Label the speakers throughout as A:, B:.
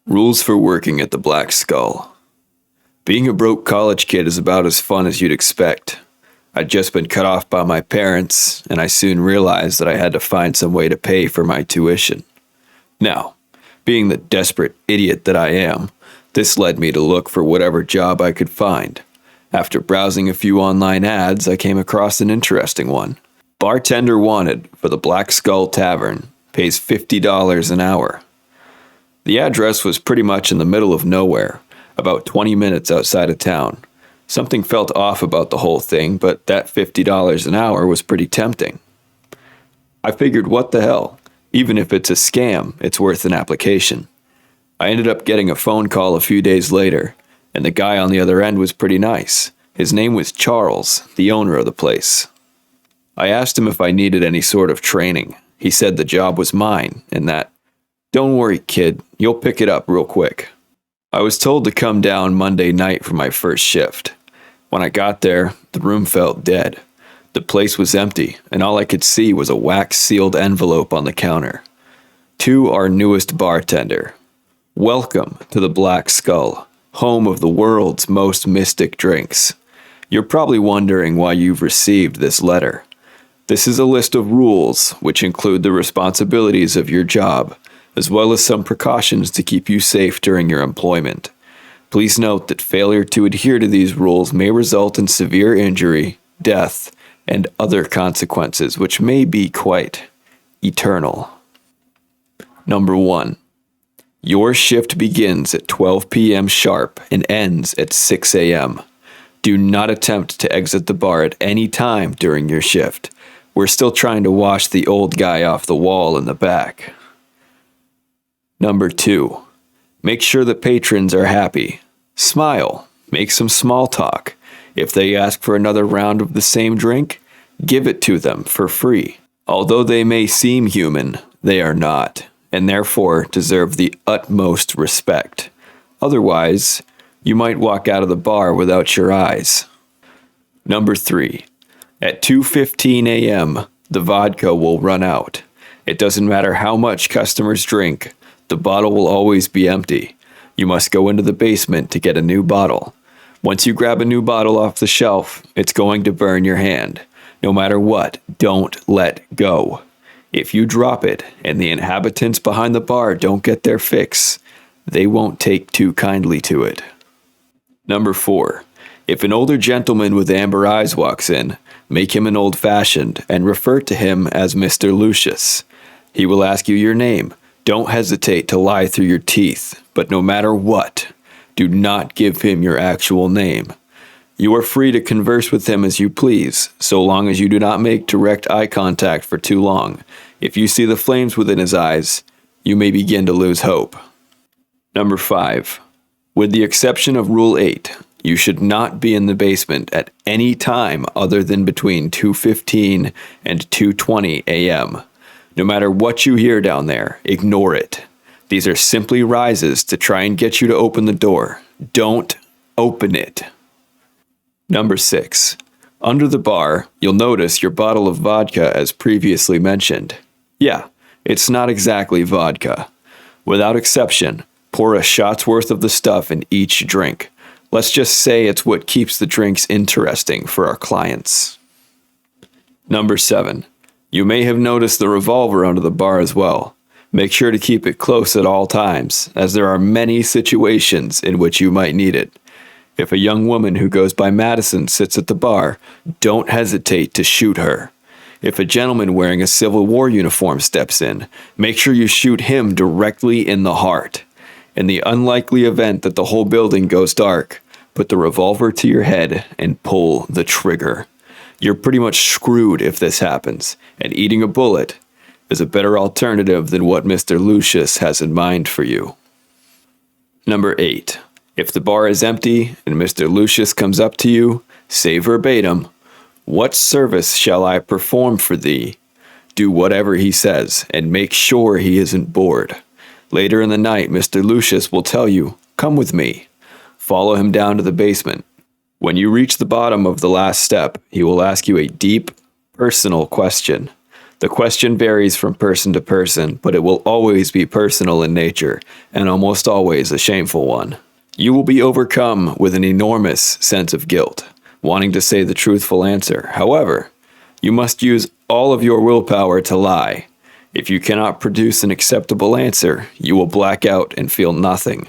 A: Rules for working at the Black Skull. Being a broke college kid is about as fun as you'd expect. I'd just been cut off by my parents, and I soon realized that I had to find some way to pay for my tuition. Now, being the desperate idiot that I am, this led me to look for whatever job I could find. After browsing a few online ads, I came across an interesting one. Bartender wanted for the Black Skull Tavern, pays $50 an hour. The address was pretty much in the middle of nowhere, about 20 minutes outside of town. Something felt off about the whole thing, but that $50 an hour was pretty tempting. I figured, what the hell? Even if it's a scam, it's worth an application. I ended up getting a phone call a few days later, and the guy on the other end was pretty nice. His name was Charles, the owner of the place. I asked him if I needed any sort of training. He said the job was mine, and that, "Don't worry, kid, you'll pick it up real quick." I was told to come down Monday night for my first shift. When I got there, the room felt dead. The place was empty, and all I could see was a wax-sealed envelope on the counter. To our newest bartender. Welcome to the Black Skull, home of the world's most mystic drinks. You're probably wondering why you've received this letter. This is a list of rules, which include the responsibilities of your job, as well as some precautions to keep you safe during your employment. Please note that failure to adhere to these rules may result in severe injury, death, and other consequences which may be quite eternal. Number 1. Your shift begins at 12 p.m. sharp and ends at 6 a.m. Do not attempt to exit the bar at any time during your shift. We're still trying to wash the old guy off the wall in the back. Number 2. Make sure the patrons are happy. Smile. Make some small talk. If they ask for another round of the same drink, give it to them for free. Although they may seem human, they are not, and therefore deserve the utmost respect. Otherwise, you might walk out of the bar without your eyes. Number 3. At 2:15 a.m., the vodka will run out. It doesn't matter how much customers drink, the bottle will always be empty. You must go into the basement to get a new bottle. Once you grab a new bottle off the shelf, it's going to burn your hand. No matter what, don't let go. If you drop it and the inhabitants behind the bar don't get their fix, they won't take too kindly to it. Number 4. If an older gentleman with amber eyes walks in, make him an old-fashioned and refer to him as Mr. Lucius. He will ask you your name. Don't hesitate to lie through your teeth, but no matter what, do not give him your actual name. You are free to converse with him as you please, so long as you do not make direct eye contact for too long. If you see the flames within his eyes, you may begin to lose hope. Number 5. With the exception of Rule 8, you should not be in the basement at any time other than between 2:15 and 2:20 a.m. No matter what you hear down there, ignore it. These are simply rises to try and get you to open the door. Don't open it. Number 6. Under the bar, you'll notice your bottle of vodka as previously mentioned. Yeah, it's not exactly vodka. Without exception, pour a shot's worth of the stuff in each drink. Let's just say it's what keeps the drinks interesting for our clients. Number 7. You may have noticed the revolver under the bar as well. Make sure to keep it close at all times, as there are many situations in which you might need it. If a young woman who goes by Madison sits at the bar, don't hesitate to shoot her. If a gentleman wearing a Civil War uniform steps in, make sure you shoot him directly in the heart. In the unlikely event that the whole building goes dark, put the revolver to your head and pull the trigger. You're pretty much screwed if this happens, and eating a bullet is a better alternative than what Mr. Lucius has in mind for you. Number 8. If the bar is empty and Mr. Lucius comes up to you, say verbatim, "What service shall I perform for thee?" Do whatever he says, and make sure he isn't bored. Later in the night, Mr. Lucius will tell you, "Come with me." Follow him down to the basement. When you reach the bottom of the last step, he will ask you a deep, personal question. The question varies from person to person, but it will always be personal in nature, and almost always a shameful one. You will be overcome with an enormous sense of guilt, wanting to say the truthful answer. However, you must use all of your willpower to lie. If you cannot produce an acceptable answer, you will black out and feel nothing.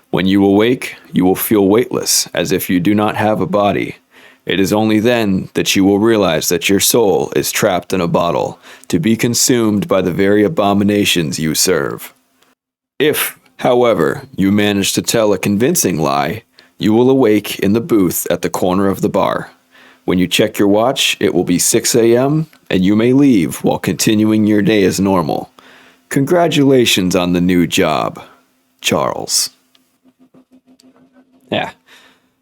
A: When you awake, you will feel weightless, as if you do not have a body. It is only then that you will realize that your soul is trapped in a bottle, to be consumed by the very abominations you serve. If, however, you manage to tell a convincing lie, you will awake in the booth at the corner of the bar. When you check your watch, it will be 6 a.m., and you may leave while continuing your day as normal. Congratulations on the new job, Charles. Yeah,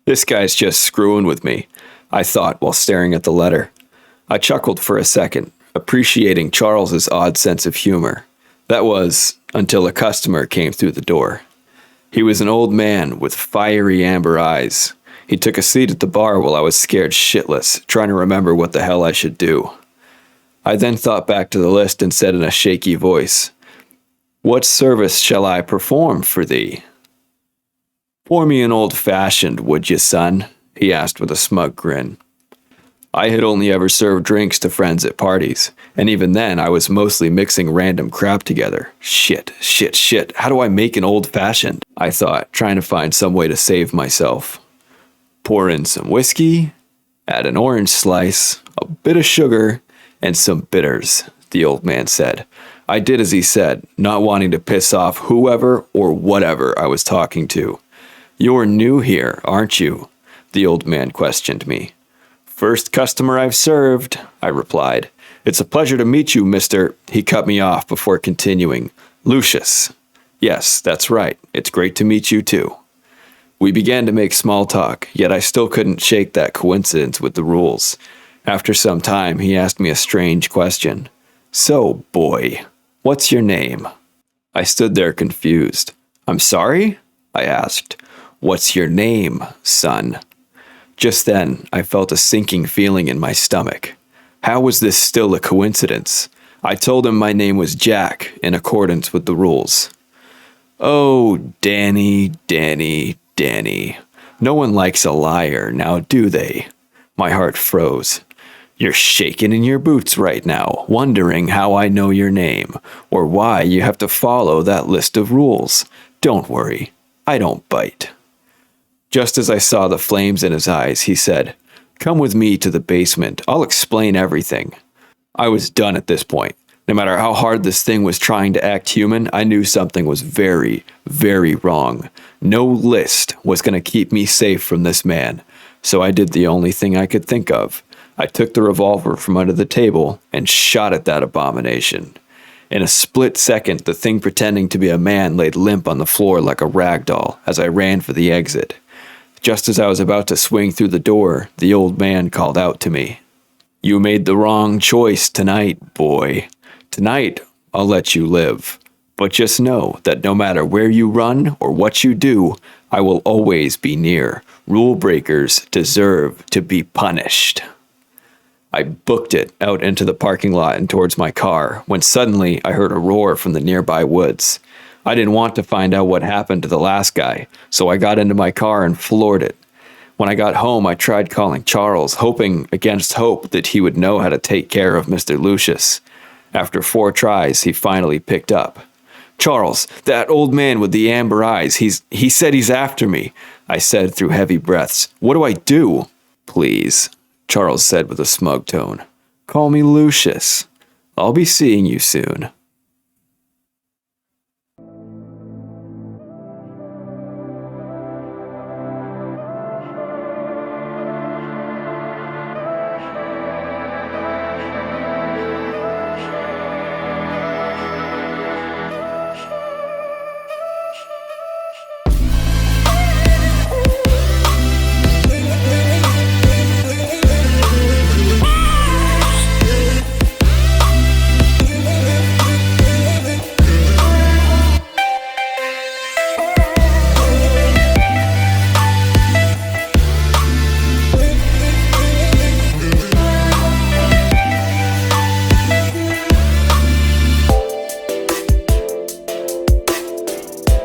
A: this guy's just screwing with me, I thought while staring at the letter. I chuckled for a second, appreciating Charles's odd sense of humor. That was, until a customer came through the door. He was an old man with fiery amber eyes. He took a seat at the bar while I was scared shitless, trying to remember what the hell I should do. I then thought back to the list and said in a shaky voice, "What service shall I perform for thee?" "Pour me an old-fashioned, would you, son?" he asked with a smug grin. I had only ever served drinks to friends at parties, and even then I was mostly mixing random crap together. Shit, how do I make an old-fashioned? I thought, trying to find some way to save myself. Pour in some whiskey, add an orange slice, a bit of sugar, and some bitters, the old man said. I did as he said, not wanting to piss off whoever or whatever I was talking to. "You're new here, aren't you?" the old man questioned me. "First customer I've served," I replied. "It's a pleasure to meet you, Mr. He cut me off before continuing. "Lucius." "Yes, that's right. It's great to meet you too." We began to make small talk, yet I still couldn't shake that coincidence with the rules. After some time, he asked me a strange question. "So, boy, what's your name?" I stood there confused. "I'm sorry?" I asked. "What's your name, son?" Just then, I felt a sinking feeling in my stomach. How was this still a coincidence? I told him my name was Jack, in accordance with the rules. "Oh, Danny. No one likes a liar, now do they?" My heart froze. "You're shaking in your boots right now, wondering how I know your name, or why you have to follow that list of rules. Don't worry, I don't bite." Just as I saw the flames in his eyes, he said, "Come with me to the basement. I'll explain everything." I was done at this point. No matter how hard this thing was trying to act human, I knew something was very, very wrong. No list was going to keep me safe from this man, so I did the only thing I could think of. I took the revolver from under the table and shot at that abomination. In a split second, the thing pretending to be a man laid limp on the floor like a rag doll as I ran for the exit. Just as I was about to swing through the door, the old man called out to me. "You made the wrong choice tonight, boy. Tonight, I'll let you live. But just know that no matter where you run or what you do, I will always be near. Rule breakers deserve to be punished." I booked it out into the parking lot and towards my car, when suddenly I heard a roar from the nearby woods. I didn't want to find out what happened to the last guy, so I got into my car and floored it. When I got home, I tried calling Charles, hoping against hope that he would know how to take care of Mr. Lucius. After 4 tries, he finally picked up. "Charles, that old man with the amber eyes, he said he's after me," I said through heavy breaths. "What do I do?" "Please," Charles said with a smug tone. "Call me Lucius. I'll be seeing you soon."